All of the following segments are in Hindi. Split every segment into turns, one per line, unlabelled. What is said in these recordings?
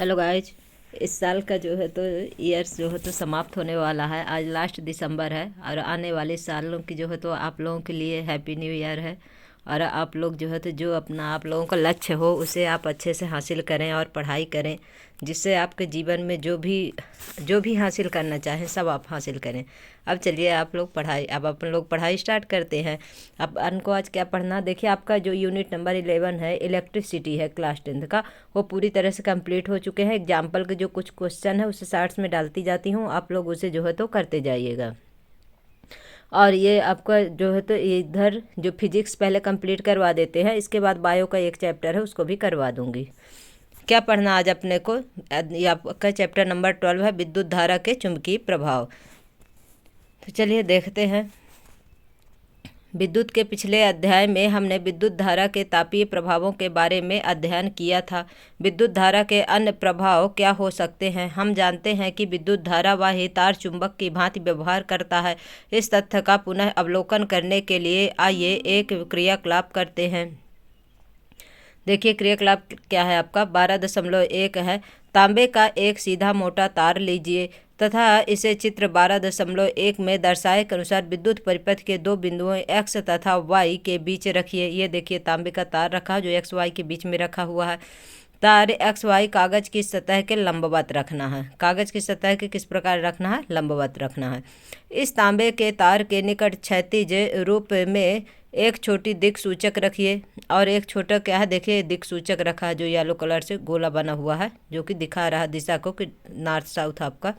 Hello guys. इस साल का जो है तो ईयर्स जो है तो समाप्त होने वाला है। आज लास्ट दिसंबर है और आने वाले सालों की जो है तो आप लोगों के लिए हैप्पी न्यू ईयर है। और आप लोग जो है तो जो अपना आप लोगों का लक्ष्य हो उसे आप अच्छे से हासिल करें और पढ़ाई करें, जिससे आपके जीवन में जो भी हासिल करना चाहें सब आप हासिल करें। अब चलिए आप लोग पढ़ाई अब अपन लोग पढ़ाई स्टार्ट करते हैं। अब को आज क्या पढ़ना, देखिए आपका जो यूनिट नंबर 11 है, इलेक्ट्रिसिटी है, क्लास 10th का, वो पूरी तरह से कंप्लीट हो चुके हैं। एग्जाम्पल के जो कुछ क्वेश्चन है उसे शार्ट्स में डालती जाती हूँ, आप लोग उसे जो है तो करते जाइएगा। और ये आपका जो है तो इधर जो फिजिक्स पहले कंप्लीट करवा देते हैं, इसके बाद बायो का एक चैप्टर है उसको भी करवा दूंगी। क्या पढ़ना आज अपने को, ये आपका चैप्टर नंबर 12 है, विद्युत धारा के चुंबकीय प्रभाव। तो चलिए देखते हैं। विद्युत के पिछले अध्याय में हमने विद्युत धारा के तापीय प्रभावों के बारे में अध्ययन किया था। विद्युत धारा के अन्य प्रभाव क्या हो सकते हैं? हम जानते हैं कि विद्युत धारा वाही तार चुंबक की भांति व्यवहार करता है। इस तथ्य का पुनः अवलोकन करने के लिए आइए एक क्रियाकलाप करते हैं। देखिए क्रियाकलाप क्या है आपका, 12.1 है। तांबे का एक सीधा मोटा तार लीजिए तथा इसे चित्र 12.1 में दर्शाए के अनुसार विद्युत परिपथ के दो बिंदुओं x तथा y के बीच रखिए। ये देखिए तांबे का तार रखा जो x y के बीच में रखा हुआ है। तार एक्स वाई कागज की सतह के लंबवत रखना है। कागज की सतह के किस प्रकार रखना है? लंबवत रखना है। इस तांबे के तार के निकट क्षैतिज रूप में एक छोटी दिक् सूचक रखिए और एक छोटा क्या है, देखिए दिक् सूचक रखा है जो येलो कलर से गोला बना हुआ है, जो कि दिखा रहा है दिशा को कि नॉर्थ साउथ आपका।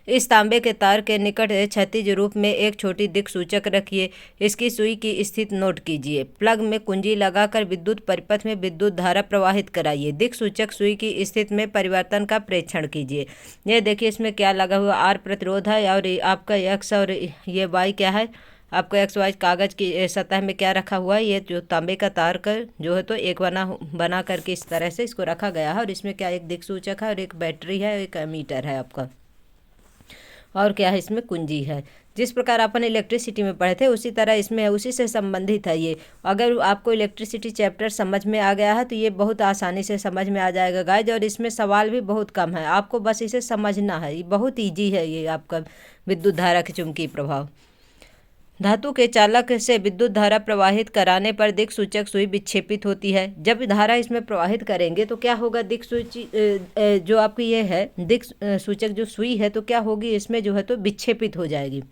इस तांबे के तार के निकट क्षैतिज रूप में एक छोटी दिक् सूचक रखिए। इसकी सुई की स्थिति नोट कीजिए। प्लग में कुंजी लगाकर विद्युत परिपथ में विद्युत धारा प्रवाहित कराइए। दिक् सूचक सुई की स्थिति में परिवर्तन का प्रेक्षण कीजिए। ये देखिए इसमें क्या लगा हुआ, आर प्रतिरोध है और आपका एक्स और ये वाई क्या है आपका, एक्स वाई कागज की सतह में क्या रखा हुआ है, ये जो तांबे का तार का जो है तो एक बना करके इस तरह से इसको रखा गया है। और इसमें क्या एक दिक् सूचक है और एक बैटरी है, एक मीटर है आपका, और क्या है इसमें कुंजी है। जिस प्रकार अपन इलेक्ट्रिसिटी में पढ़े थे उसी तरह इसमें उसी से संबंधित है ये। अगर आपको इलेक्ट्रिसिटी चैप्टर समझ में आ गया है तो ये बहुत आसानी से समझ में आ जाएगा गाइज। और इसमें सवाल भी बहुत कम है, आपको बस इसे समझना है। ये बहुत ईजी है ये आपका विद्युत धारा के चुंबकीय प्रभाव। धातु के चालक से विद्युत धारा प्रवाहित कराने पर दिक् सूचक सुई विक्षेपित होती है। जब धारा इसमें प्रवाहित करेंगे तो क्या होगा, दिक् सूची जो आपकी ये है दिक् सूचक जो सुई है तो क्या होगी, इसमें जो है तो विक्षेपित हो जाएगी,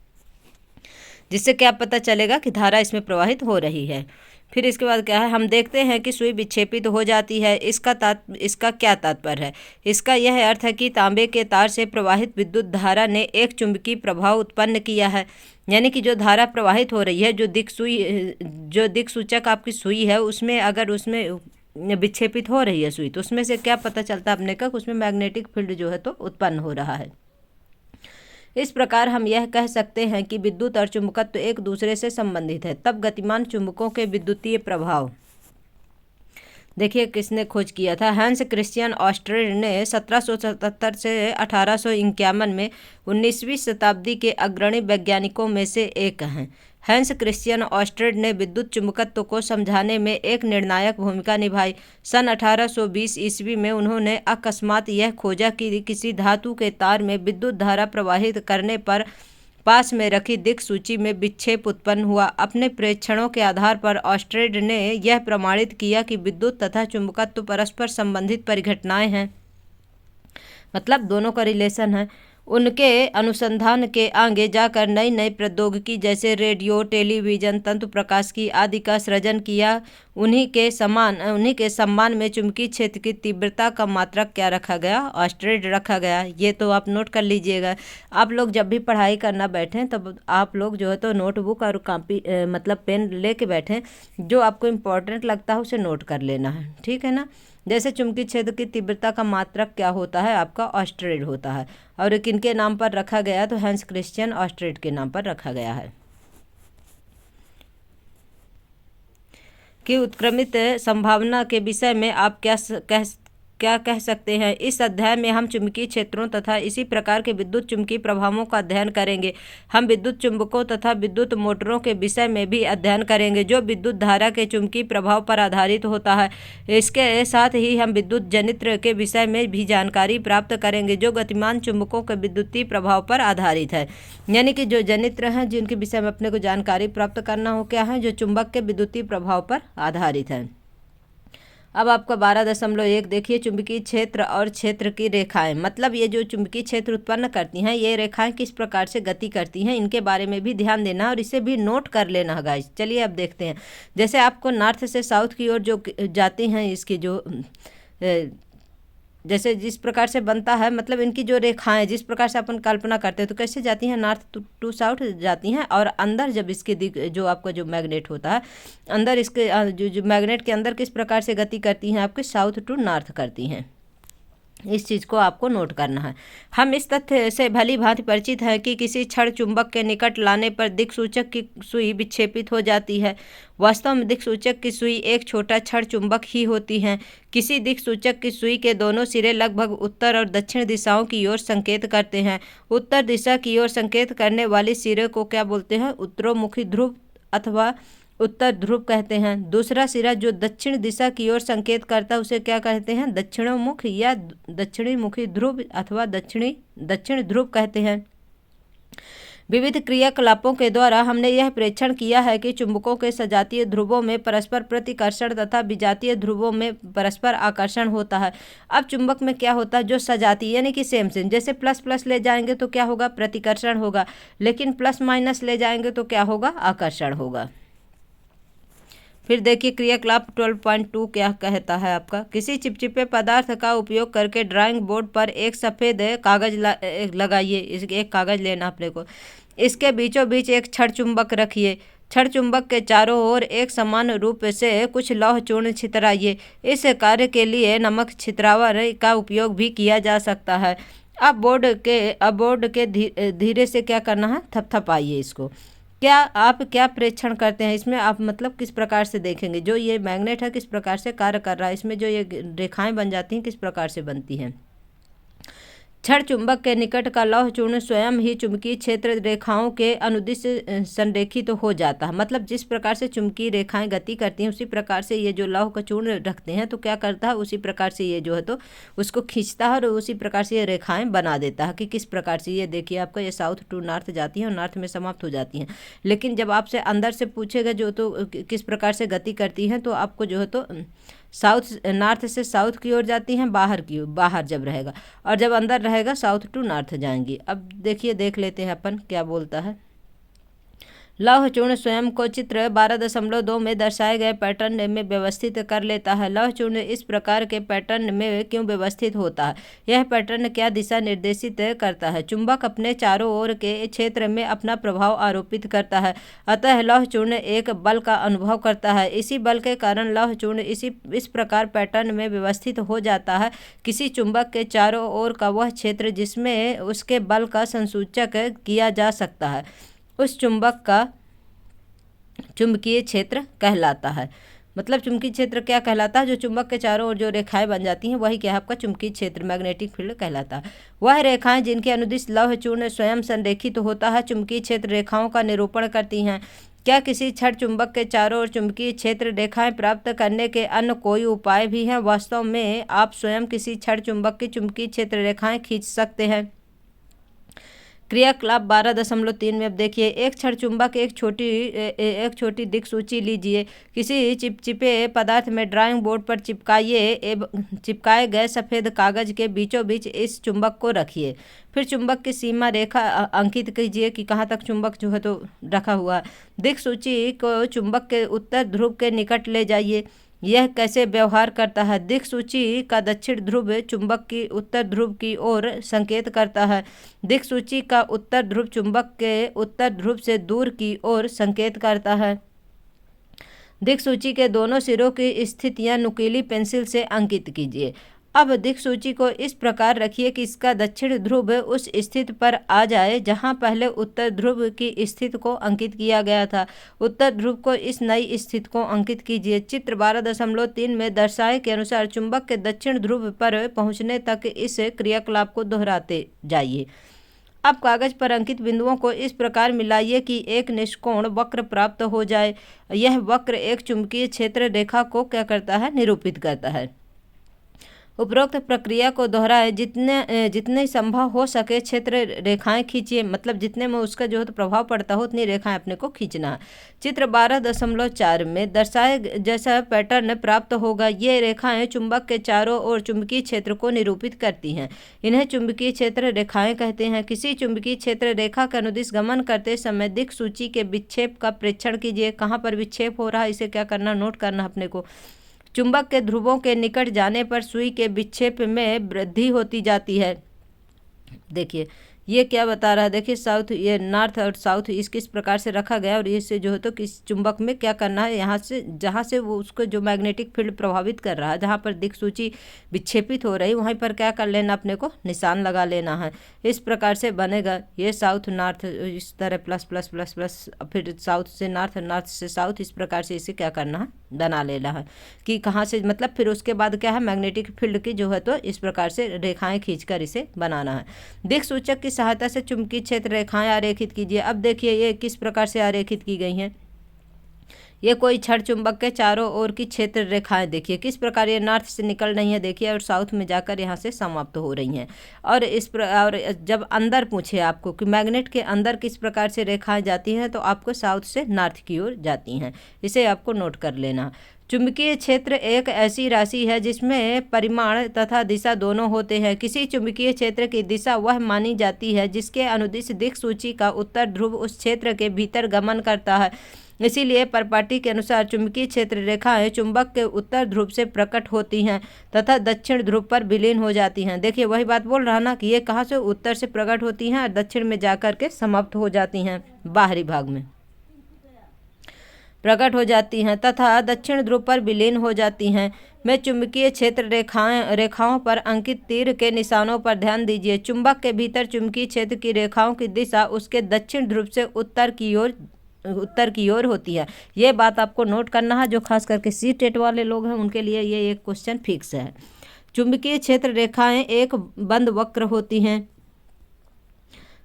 जिससे क्या पता चलेगा कि धारा इसमें प्रवाहित हो रही है। फिर इसके बाद क्या है, हम देखते हैं कि सुई विक्षेपित हो जाती है। इसका क्या तात्पर्य है? इसका यह अर्थ है कि तांबे के तार से प्रवाहित विद्युत धारा ने एक चुंबकीय प्रभाव उत्पन्न किया है। यानी कि जो धारा प्रवाहित हो रही है, जो दिक् सूचक आपकी सुई है उसमें अगर उसमें विक्षेपित हो रही है सुई, तो उसमें से क्या पता चलता है अपने का, उसमें मैग्नेटिक फील्ड जो है तो उत्पन्न हो रहा है। इस प्रकार हम यह कह सकते हैं कि विद्युत और चुंबकत्व एक दूसरे से संबंधित है। तब गतिमान चुंबकों के विद्युतीय प्रभाव, देखिए किसने खोज किया था, हैंस क्रिश्चियन ऑस्ट्रेड ने 1777 से 1851 में 19वीं शताब्दी के अग्रणी वैज्ञानिकों में से एक हैं। हैंस क्रिश्चियन ऑस्ट्रेड ने विद्युत चुंबकत्व को समझाने में एक निर्णायक भूमिका निभाई। सन 1820 ईस्वी में उन्होंने अकस्मात यह खोजा कि किसी धातु के तार में विद्युत धारा प्रवाहित करने पर पास में रखी दिक् सूची में विक्षेप उत्पन्न हुआ। अपने प्रेक्षणों के आधार पर ऑस्ट्रेड ने यह प्रमाणित किया कि विद्युत तथा चुंबकत्व परस्पर संबंधित परिघटनाएं हैं, मतलब दोनों का रिलेशन है। उनके अनुसंधान के आगे जाकर नई नई प्रौद्योगिकी जैसे रेडियो, टेलीविजन, तंतु प्रकाशिकी आदि का सृजन किया। उन्हीं के सम्मान में चुंबकीय क्षेत्र की तीव्रता का मात्रक क्या रखा गया, ऑस्ट्रेड रखा गया। ये तो आप नोट कर लीजिएगा। आप लोग जब भी पढ़ाई करना बैठें तब आप लोग जो है तो नोटबुक और कॉपी मतलब पेन लेके बैठें, जो आपको इम्पोर्टेंट लगता है उसे नोट कर लेना है, ठीक है ना। जैसे चुंबकीय क्षेत्र की तीव्रता का मात्रक क्या होता है आपका, ऑस्ट्रेड होता है। और किनके नाम पर रखा गया, तो हैंस क्रिश्चियन ऑस्ट्रेड के नाम पर रखा गया है। कि उत्क्रमित संभावना के विषय में आप क्या क्या कह सकते हैं। इस अध्याय में हम चुंबकीय क्षेत्रों तथा इसी प्रकार के विद्युत चुंबकीय प्रभावों का अध्ययन करेंगे। हम विद्युत चुंबकों तथा विद्युत मोटरों के विषय में भी अध्ययन करेंगे जो विद्युत धारा के चुंबकीय प्रभाव पर आधारित होता है। इसके साथ ही हम विद्युत जनित्र के विषय में भी जानकारी प्राप्त करेंगे जो गतिमान चुंबकों के विद्युतीय प्रभाव पर आधारित है। यानी कि जो जनित्र हैं जिनके विषय में अपने को जानकारी प्राप्त करना हो, क्या है, जो चुंबक के विद्युतीय प्रभाव पर आधारित है। अब आपका 12.1 देखिए, चुंबकीय क्षेत्र और क्षेत्र की रेखाएं। मतलब ये जो चुंबकीय क्षेत्र उत्पन्न करती हैं ये रेखाएं किस प्रकार से गति करती हैं, इनके बारे में भी ध्यान देना और इसे भी नोट कर लेना है गाइस। चलिए अब देखते हैं। जैसे आपको नॉर्थ से साउथ की ओर जो जाती हैं इसकी जो जैसे जिस प्रकार से बनता है, मतलब इनकी जो रेखाएं जिस प्रकार से अपन कल्पना करते हैं तो कैसे जाती हैं, नॉर्थ टू साउथ जाती हैं। और अंदर जब इसकी जो आपका जो मैग्नेट होता है अंदर इसके जो मैग्नेट के अंदर किस प्रकार से गति करती हैं, आपके साउथ टू नॉर्थ करती हैं। इस चीज़ को आपको नोट करना है। हम इस तथ्य से भली भांति परिचित हैं कि किसी क्षण चुंबक के निकट लाने पर दिक्सूचक की सुई विक्षेपित हो जाती है। वास्तव में दिक्सूचक की सुई एक छोटा क्षण चुंबक ही होती है। किसी दिक्सूचक की सुई के दोनों सिरे लगभग उत्तर और दक्षिण दिशाओं की ओर संकेत करते हैं। उत्तर दिशा की ओर संकेत करने वाले सिरे को क्या बोलते हैं, उत्तरोन्मुखी ध्रुव अथवा उत्तर ध्रुव कहते हैं। दूसरा सिरा जो दक्षिण दिशा की ओर संकेत करता है उसे क्या कहते हैं, दक्षिणोन्मुख या दक्षिणीमुखी ध्रुव अथवा दक्षिण ध्रुव कहते हैं। विविध क्रियाकलापों के द्वारा हमने यह प्रेक्षण किया है कि चुंबकों के सजातीय ध्रुवों में परस्पर प्रतिकर्षण तथा विजातीय ध्रुवों में परस्पर आकर्षण होता है। अब चुंबक में क्या होता है, जो सजातीय यानी कि सेम जैसे प्लस प्लस ले जाएंगे तो क्या होगा, प्रतिकर्षण होगा, लेकिन प्लस माइनस ले जाएंगे तो क्या होगा, आकर्षण होगा। फिर देखिए क्रियाकलाप 12.2 क्या कहता है आपका, किसी चिपचिपे पदार्थ का उपयोग करके ड्राइंग बोर्ड पर एक सफ़ेद कागज लगाइए। एक कागज लेना अपने को, इसके बीचों बीच एक छड़ चुंबक रखिए। छड़ चुंबक के चारों ओर एक समान रूप से कुछ लौह चूर्ण छितराइए। इस कार्य के लिए नमक छितरावर का उपयोग भी किया जा सकता है। अब बोर्ड के धीरे से क्या करना है, थपथपाइए इसको। आप क्या प्रेक्षण करते हैं इसमें, आप मतलब किस प्रकार से देखेंगे जो ये मैग्नेट है किस प्रकार से कार्य कर रहा है, इसमें जो ये रेखाएं बन जाती हैं किस प्रकार से बनती हैं। छड़ चुंबक के निकट का लौह चूर्ण स्वयं ही चुंबकीय क्षेत्र रेखाओं के अनुदिश संरेखित हो जाता है। मतलब जिस प्रकार से चुंबकीय रेखाएं गति करती हैं उसी प्रकार से ये जो लौह का चूर्ण रखते हैं तो क्या करता है, उसी प्रकार से ये जो है तो उसको खींचता है और उसी प्रकार से ये रेखाएं बना देता है कि किस प्रकार से। ये देखिए आपका ये साउथ टू नॉर्थ जाती हैं और नॉर्थ में समाप्त हो जाती हैं। लेकिन जब आपसे अंदर से पूछेगा जो तो किस प्रकार से गति करती हैं तो आपको जो है तो नॉर्थ से साउथ की ओर जाती हैं, बाहर जब रहेगा, और जब अंदर रहेगा साउथ टू नॉर्थ जाएंगी। अब देखिए देख लेते हैं अपन क्या बोलता है। लौह चूर्ण स्वयं को चित्र 12.2 में दर्शाए गए पैटर्न में व्यवस्थित कर लेता है। लौह चूर्ण इस प्रकार के पैटर्न में क्यों व्यवस्थित होता है, यह पैटर्न क्या दिशा निर्देशित करता है। चुंबक अपने चारों ओर के क्षेत्र में अपना प्रभाव आरोपित करता है, अतः लौह चूर्ण एक बल का अनुभव करता है। इसी बल के कारण लौह चूर्ण इस प्रकार पैटर्न में व्यवस्थित हो जाता है। किसी चुंबक के चारों ओर का वह क्षेत्र जिसमें उसके बल का संसूचक किया जा सकता है उस चुंबक का चुंबकीय क्षेत्र कहलाता है। मतलब चुंबकीय क्षेत्र क्या कहलाता है, जो चुंबक के चारों ओर जो रेखाएं बन जाती हैं वही क्या है आपका चुंबकीय क्षेत्र, मैग्नेटिक फील्ड कहलाता है। वह रेखाएं जिनके अनुदिश लौह चूर्ण स्वयं संरेखित होता है चुंबकीय क्षेत्र रेखाओं का निरूपण करती हैं। क्या किसी छड़ चुंबक के चारों ओर चुंबकीय क्षेत्र रेखाएं प्राप्त करने के अन्य कोई उपाय भी हैं। वास्तव में आप स्वयं किसी छड़ चुंबक की चुंबकीय क्षेत्र रेखाएं खींच सकते हैं। क्रियाकलाप 12.3 में अब देखिए, एक छड़ चुंबक एक छोटी दिक्सूची लीजिए। किसी चिपचिपे पदार्थ में ड्राइंग बोर्ड पर चिपकाए गए सफ़ेद कागज के बीचों बीच इस चुंबक को रखिए। फिर चुंबक की सीमा रेखा अंकित कीजिए कि कहाँ तक चुंबक जो है तो रखा हुआ है। दिक्सूची को चुंबक के उत्तर ध्रुव के निकट ले जाइए। यह कैसे व्यवहार करता है, दिक्सूची का दक्षिण ध्रुव चुंबक की उत्तर ध्रुव की ओर संकेत करता है। दिक्सूची का उत्तर ध्रुव चुंबक के उत्तर ध्रुव से दूर की ओर संकेत करता है। दिक्सूची के दोनों सिरों की स्थितियां नुकीली पेंसिल से अंकित कीजिए। अब दिक्सूची को इस प्रकार रखिए कि इसका दक्षिण ध्रुव उस स्थिति पर आ जाए जहां पहले उत्तर ध्रुव की स्थिति को अंकित किया गया था। उत्तर ध्रुव को इस नई स्थिति को अंकित कीजिए। चित्र 12.3 में दर्शाए के अनुसार चुंबक के दक्षिण ध्रुव पर पहुंचने तक इस क्रियाकलाप को दोहराते जाइए। अब कागज पर अंकित बिंदुओं को इस प्रकार मिलाइए कि एक निष्कोण वक्र प्राप्त हो जाए। यह वक्र एक चुंबकीय क्षेत्र रेखा को क्या करता है, निरूपित करता है। उपरोक्त प्रक्रिया को दोहराएं, जितने संभव हो सके क्षेत्र रेखाएं खींचिए, मतलब जितने में उसका जो है तो प्रभाव पड़ता हो उतनी रेखाएं अपने को खींचना है। चित्र 12.4 में दर्शाए जैसा पैटर्न प्राप्त होगा। ये रेखाएं चुंबक के चारों ओर चुंबकीय क्षेत्र को निरूपित करती हैं। इन्हें चुंबकीय क्षेत्र रेखाएं कहते हैं। किसी चुंबकीय क्षेत्र रेखा के अनुदिश गमन करते समय दिक्सूची के विक्षेप का प्रेक्षण कीजिए। कहाँ पर विक्षेप हो रहा है इसे क्या करना, नोट करना अपने को। चुंबक के ध्रुवों के निकट जाने पर सुई के विक्षेप में वृद्धि होती जाती है। देखिए ये क्या बता रहा है, देखिए साउथ, ये नॉर्थ और साउथ ईस्ट किस प्रकार से रखा गया और इससे जो है तो किस चुंबक में क्या करना है, यहाँ से जहाँ से वो उसको जो मैग्नेटिक फील्ड प्रभावित कर रहा है, जहाँ पर दिक्सूची विक्षेपित हो रही वहीं पर क्या कर लेना, अपने को निशान लगा लेना है। इस प्रकार से बनेगा ये साउथ नॉर्थ, इस तरह प्लस प्लस प्लस प्लस, फिर साउथ से नॉर्थ, नॉर्थ से साउथ, इस प्रकार से इसे क्या करना है, बना लेना है कि कहाँ से, मतलब फिर उसके बाद क्या है, मैग्नेटिक फील्ड की जो है तो इस प्रकार से रेखाएं खींचकर इसे बनाना है। दिक्सूचक की सहायता से चुंबकीय क्षेत्र रेखाएं आरेखित कीजिए। अब देखिए ये किस प्रकार से आरेखित की गई हैं। ये कोई छड़ चुंबक के चारों ओर की क्षेत्र रेखाएं देखिए किस प्रकार ये नॉर्थ से निकल रही हैं, देखिए, और साउथ में जाकर यहाँ से समाप्त हो रही हैं। और और जब अंदर पूछे आपको कि मैग्नेट के अंदर किस प्रकार से रेखाएं जाती हैं, तो आपको साउथ से नॉर्थ की ओर जाती हैं। इसे आपको नोट कर लेना। चुंबकीय क्षेत्र एक ऐसी राशि है जिसमें परिमाण तथा दिशा दोनों होते हैं। किसी चुंबकीय क्षेत्र की दिशा वह मानी जाती है जिसके अनुदिश दिक्सूची का उत्तर ध्रुव उस क्षेत्र के भीतर गमन करता है। इसीलिए परपाटी के अनुसार चुंबकीय क्षेत्र रेखाएं चुंबक के उत्तर ध्रुव से प्रकट होती हैं तथा दक्षिण ध्रुव पर विलीन हो जाती हैं। देखिए वही बात बोल रहा ना कि ये कहाँ से, उत्तर से प्रकट होती हैं और दक्षिण में जाकर के समाप्त हो जाती हैं, बाहरी भाग में प्रकट हो जाती हैं तथा दक्षिण ध्रुव पर विलीन हो जाती हैं। में चुंबकीय क्षेत्र रेखाओं पर अंकित तीर के निशानों पर ध्यान दीजिए। चुंबक के भीतर चुंबकीय क्षेत्र की रेखाओं की दिशा उसके दक्षिण ध्रुव से उत्तर की ओर होती है। ये बात आपको नोट करना है। जो खास करके सी टेट वाले लोग हैं उनके लिए ये एक क्वेश्चन फिक्स है। चुंबकीय क्षेत्र रेखाएं एक बंद वक्र होती हैं।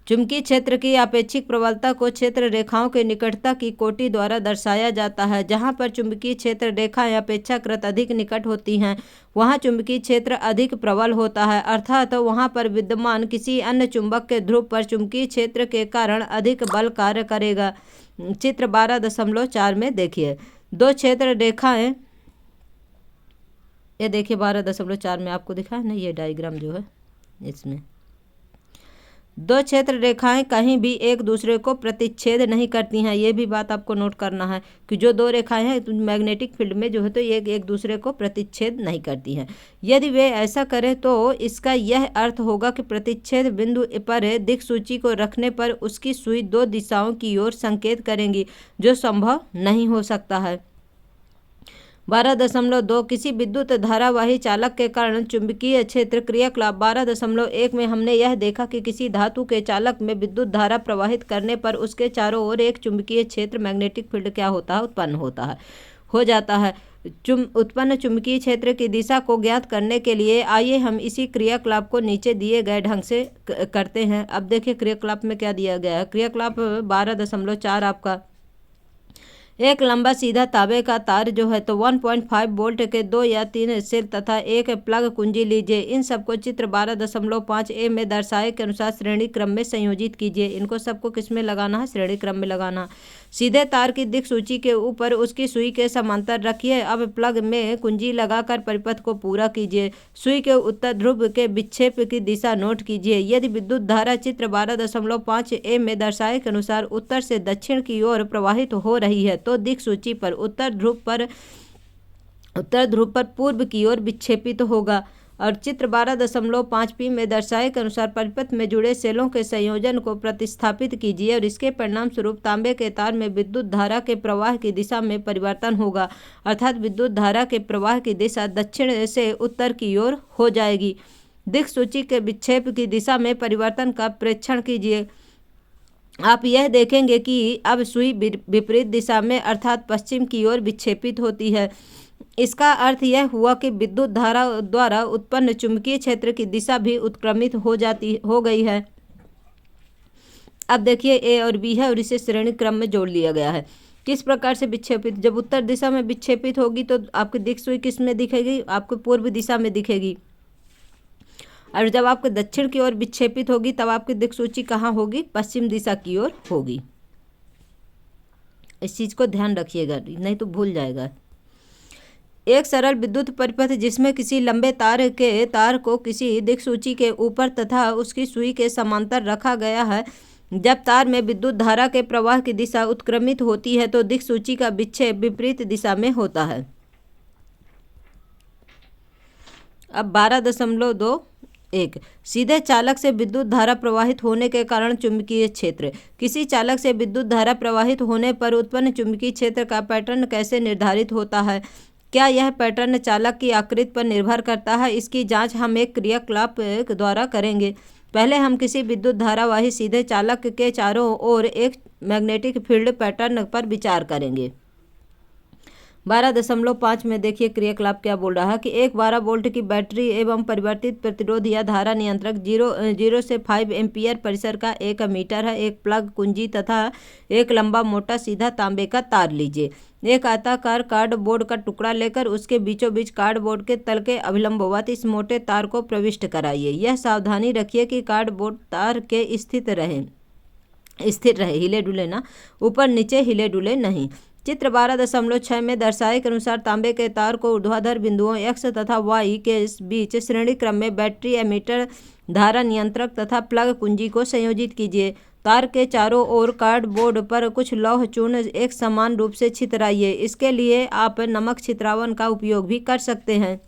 चुंबकीय क्षेत्र की आपेक्षिक प्रबलता को क्षेत्र रेखाओं के निकटता की कोटि द्वारा दर्शाया जाता है। जहां पर चुंबकीय क्षेत्र रेखाएं अपेक्षाकृत अधिक निकट होती हैं वहां चुंबकीय क्षेत्र अधिक प्रबल होता है, अर्थात वहां पर विद्यमान किसी अन्य चुंबक के ध्रुव पर चुंबकीय क्षेत्र के कारण अधिक बल कार्य करेगा। चित्र 12.4 में देखिए दो क्षेत्र रेखाएं, ये देखिए 12.4 में आपको दिखा है ना, ये डायग्राम जो है इसमें दो क्षेत्र रेखाएं कहीं भी एक दूसरे को प्रतिच्छेद नहीं करती हैं। ये भी बात आपको नोट करना है कि जो दो रेखाएं हैं मैग्नेटिक फील्ड में जो है तो ये एक दूसरे को प्रतिच्छेद नहीं करती हैं। यदि वे ऐसा करें तो इसका यह अर्थ होगा कि प्रतिच्छेद बिंदु पर दिक्सूची को रखने पर उसकी सुई दो दिशाओं की ओर संकेत करेंगी, जो संभव नहीं हो सकता है। 12.2 किसी विद्युत धारावाही चालक के कारण चुंबकीय क्षेत्र क्रियाकलाप। 12.1 में हमने यह देखा कि किसी धातु के चालक में विद्युत धारा प्रवाहित करने पर उसके चारों ओर एक चुंबकीय क्षेत्र मैग्नेटिक फील्ड क्या होता है, उत्पन्न हो जाता है। उत्पन्न चुंबकीय क्षेत्र की दिशा को ज्ञात करने के लिए आइए हम इसी क्रियाकलाप को नीचे दिए गए ढंग से करते हैं। अब देखिए क्रियाकलाप में क्या दिया गया है। क्रियाकलाप 12.4 आपका एक लंबा सीधा तांबे का तार जो है तो 1.5 वोल्ट के 2 या 3 सेल तथा एक प्लग कुंजी लीजिए। इन सबको चित्र 12.5 ए में दर्शाए के अनुसार श्रेणी क्रम में संयोजित कीजिए। इनको सबको किस में लगाना है, श्रेणी क्रम में लगाना। सीधे तार की दिक्सूची के ऊपर उसकी सुई के समांतर रखिए। अब प्लग में कुंजी लगाकर परिपथ को पूरा कीजिए। सुई के उत्तर ध्रुव के विक्षेप की दिशा नोट कीजिए। यदि विद्युत धारा चित्र 12.5 ए में दर्शाए के अनुसार उत्तर से दक्षिण की ओर प्रवाहित हो रही है तो दिक्सूची पर उत्तर ध्रुव पर पूर्व की ओर विक्षेपित होगा। और चित्र 12.5p में दर्शाए के अनुसार परिपथ में जुड़े सेलों के संयोजन को प्रतिस्थापित कीजिए और इसके परिणाम स्वरूप तांबे के तार में विद्युत धारा के प्रवाह की दिशा में परिवर्तन होगा, अर्थात विद्युत धारा के प्रवाह की दिशा दक्षिण से उत्तर की ओर हो जाएगी। दिक्सूची के विक्षेप की दिशा में परिवर्तन का प्रेक्षण कीजिए। आप यह देखेंगे कि अब सुई विपरीत दिशा में अर्थात पश्चिम की ओर विक्षेपित होती है। इसका अर्थ यह हुआ कि विद्युत धारा द्वारा उत्पन्न चुंबकीय क्षेत्र की दिशा भी उत्क्रमित हो गई है। अब देखिए ए और बी है और इसे श्रेणी क्रम में जोड़ लिया गया है। किस प्रकार से विक्षेपित, जब उत्तर दिशा में विक्षेपित होगी तो आपकी दिक्सूई किस में दिखेगी, आपको पूर्व दिशा में दिखेगी, और जब आपके दक्षिण की ओर विक्षेपित होगी तब आपकी दिक्सूची कहाँ होगी, पश्चिम दिशा की ओर होगी। इस चीज को ध्यान रखिएगा, नहीं तो भूल जाएगा। एक सरल विद्युत परिपथ जिसमें किसी लंबे तार को किसी दिक्सूची के ऊपर तथा उसकी सुई के समांतर रखा गया है। जब तार में विद्युत धारा के प्रवाह की दिशा उत्क्रमित होती है तो दिक्सूची का विक्षेप विपरीत दिशा में होता है। अब 12.2.1 सीधे चालक से विद्युत धारा प्रवाहित होने के कारण चुंबकीय क्षेत्र। किसी चालक से विद्युत धारा प्रवाहित होने पर उत्पन्न चुंबकीय क्षेत्र का पैटर्न कैसे निर्धारित होता है? क्या यह पैटर्न चालक की आकृति पर निर्भर करता है? इसकी जांच हम एक क्रियाकलाप द्वारा करेंगे। पहले हम किसी विद्युत धारावाही सीधे चालक के चारों ओर एक मैग्नेटिक फील्ड पैटर्न पर विचार करेंगे। 12.5 में देखिए क्रियाकलाप क्या बोल रहा है कि एक 12 वोल्ट की बैटरी एवं परिवर्तित प्रतिरोध या धारा नियंत्रक 0 से 5 एम्पियर परिसर का एक मीटर है। एक प्लग कुंजी तथा एक लंबा मोटा सीधा तांबे का तार लीजिए। एक आयताकार कार्डबोर्ड का टुकड़ा लेकर उसके बीचों बीच कार्डबोर्ड के तल के अभिलंबवत इस मोटे तार को प्रविष्ट कराइए। यह सावधानी रखिए कि कार्डबोर्ड तार के स्थिर रहे, हिले डुले ना, ऊपर नीचे हिले डुले नहीं। चित्र 12.6 में दर्शाए के अनुसार तांबे के तार को ऊर्ध्वाधर बिंदुओं x तथा y के बीच श्रेणी क्रम में बैटरी एमीटर, धारा नियंत्रक तथा प्लग कुंजी को संयोजित कीजिए। तार के चारों ओर कार्डबोर्ड पर कुछ लौह चूर्ण एक समान रूप से छितराइए। इसके लिए आप नमक छितरावन का उपयोग भी कर सकते हैं।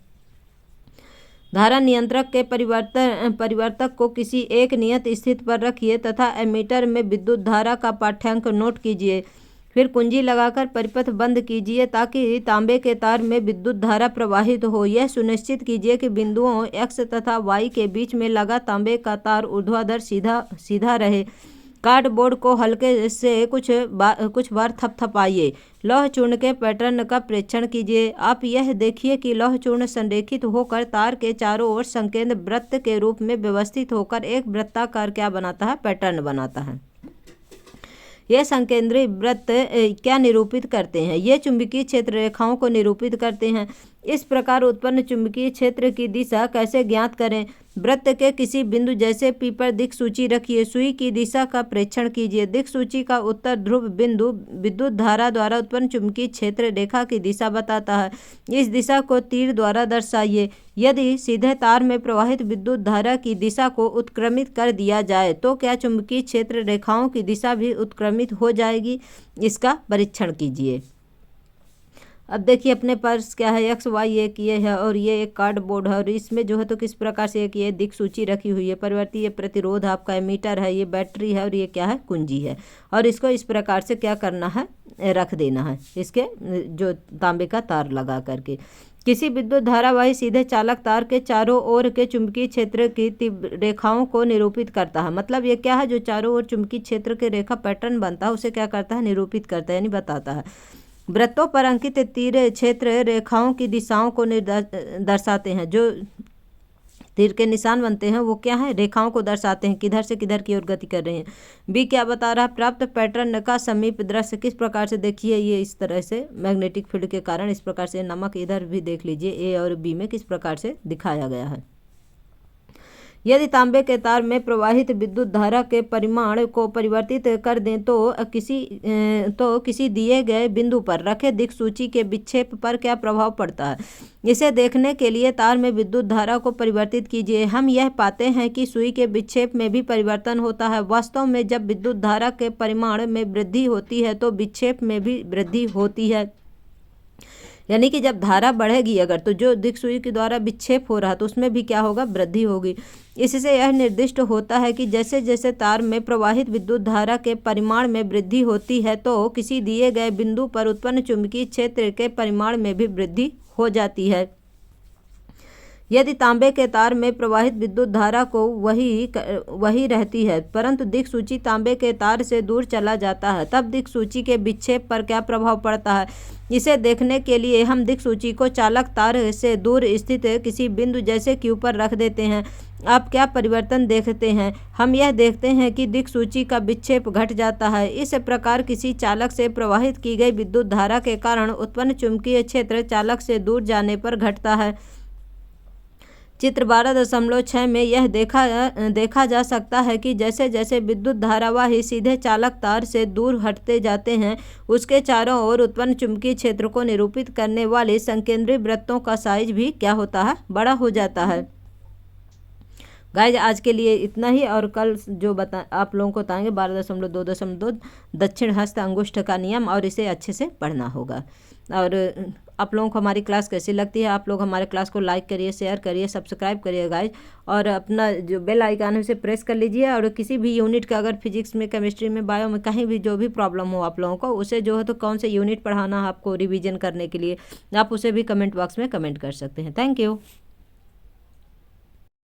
धारा नियंत्रक के परिवर्तक को किसी एक नियत स्थिति पर रखिए तथा एमीटर में विद्युत धारा का पाठ्यांक नोट कीजिए। फिर कुंजी लगाकर परिपथ बंद कीजिए ताकि तांबे के तार में विद्युत धारा प्रवाहित हो। यह सुनिश्चित कीजिए कि बिंदुओं x तथा y के बीच में लगा तांबे का तार ऊर्ध्वाधर सीधा रहे। कार्डबोर्ड को हल्के से कुछ बार थपथपाइए। लौह चूर्ण के पैटर्न का प्रेक्षण कीजिए। आप यह देखिए कि लौह चूर्ण संरेखित होकर तार के चारों ओर संकेंद्र वृत्त के रूप में व्यवस्थित होकर एक वृत्ताकार क्या बनाता है, पैटर्न बनाता है। यह संकेंद्रीय वृत्त क्या निरूपित करते हैं? ये चुंबकीय क्षेत्र रेखाओं को निरूपित करते हैं। इस प्रकार उत्पन्न चुंबकीय क्षेत्र की दिशा कैसे ज्ञात करें? वृत्त के किसी बिंदु जैसे P पर दिक्सूची रखिए। सुई की दिशा का प्रेक्षण कीजिए। दिक्सूची का उत्तर ध्रुव बिंदु विद्युत धारा द्वारा उत्पन्न चुंबकीय क्षेत्र रेखा की दिशा बताता है। इस दिशा को तीर द्वारा दर्शाइए। यदि सीधे तार में प्रवाहित विद्युत धारा की दिशा को उत्क्रमित कर दिया जाए तो क्या चुंबकीय क्षेत्र रेखाओं की दिशा भी उत्क्रमित हो जाएगी? इसका परीक्षण कीजिए। अब देखिए अपने पास क्या है, एक्स वाई एक ये है और ये एक कार्डबोर्ड है और इसमें जो है तो किस प्रकार से एक ये दिक्सूची रखी हुई है। परिवर्ती प्रतिरोध आपका एमीटर है, ये बैटरी है और ये क्या है, कुंजी है। और इसको इस प्रकार से क्या करना है, रख देना है इसके जो तांबे का तार लगा करके। किसी विद्युत धारावाही सीधे चालक तार के चारों ओर के चुंबकीय क्षेत्र की रेखाओं को निरूपित करता है। मतलब ये क्या है, जो चारों ओर चुंबकीय क्षेत्र के रेखा पैटर्न बनता है उसे क्या करता है, निरूपित करता है यानी बताता है। वृत्तों पर अंकित तीर क्षेत्र रेखाओं की दिशाओं को दर्शाते हैं। जो तीर के निशान बनते हैं वो क्या है, रेखाओं को दर्शाते हैं, किधर से किधर की ओर गति कर रहे हैं। बी क्या बता रहा है, प्राप्त पैटर्न का समीप दृश्य किस प्रकार से, देखिए ये इस तरह से मैग्नेटिक फील्ड के कारण इस प्रकार से, नमक इधर भी देख लीजिए ए और बी में किस प्रकार से दिखाया गया है। यदि तांबे के तार में प्रवाहित विद्युत धारा के परिमाण को परिवर्तित कर दें तो किसी दिए गए बिंदु पर रखे दिक्सूची के विक्षेप पर क्या प्रभाव पड़ता है, इसे देखने के लिए तार में विद्युत धारा को परिवर्तित कीजिए। हम यह पाते हैं कि सुई के विक्षेप में भी परिवर्तन होता है। वास्तव में जब विद्युत धारा के परिमाण में वृद्धि होती है तो विक्षेप में भी वृद्धि होती है। यानी कि जब धारा बढ़ेगी अगर, तो जो दिक्सूची के द्वारा विक्षेप हो रहा तो उसमें भी क्या होगा, वृद्धि होगी। इससे यह निर्दिष्ट होता है कि जैसे जैसे तार में प्रवाहित विद्युत धारा के परिमाण में वृद्धि होती है तो किसी दिए गए बिंदु पर उत्पन्न चुंबकीय क्षेत्र के परिमाण में भी वृद्धि हो जाती है। यदि तांबे के तार में प्रवाहित विद्युत धारा को वही रहती है, परंतु दिक्सूची तांबे के तार से दूर चला जाता है, तब दिक्सूची के विक्षेप पर क्या प्रभाव पड़ता है, इसे देखने के लिए हम दिक्सूची को चालक तार से दूर स्थित किसी बिंदु जैसे Q पर रख देते हैं। आप क्या परिवर्तन देखते हैं? हम यह देखते हैं कि दिक्सूची का विक्षेप घट जाता है। इस प्रकार किसी चालक से प्रवाहित की गई विद्युत धारा के कारण उत्पन्न चुंबकीय क्षेत्र चालक से दूर जाने पर घटता है। चित्र 12.6 में यह देखा जा सकता है कि जैसे जैसे विद्युत धारावाही सीधे चालक तार से दूर हटते जाते हैं, उसके चारों ओर उत्पन्न चुंबकीय क्षेत्र को निरूपित करने वाले संकेंद्रीय वृत्तों का साइज भी क्या होता है, बड़ा हो जाता है। गाइज आज के लिए इतना ही, और कल जो आप लोगों को बताएंगे 12.2.2 दक्षिण हस्त अंगुष्ठ का नियम, और इसे अच्छे से पढ़ना होगा। और आप लोगों को हमारी क्लास कैसी लगती है, आप लोग हमारे क्लास को लाइक करिए, शेयर करिए, सब्सक्राइब करिए गाइज, और अपना जो बेल आइकन है उसे प्रेस कर लीजिए। और किसी भी यूनिट का अगर फिजिक्स में, केमिस्ट्री में, बायो में कहीं भी जो भी प्रॉब्लम हो आप लोगों को, उसे जो है तो कौन से यूनिट पढ़ाना है आपको रिवीजन करने के लिए, आप उसे भी कमेंट बॉक्स में कमेंट कर सकते हैं। Thank you.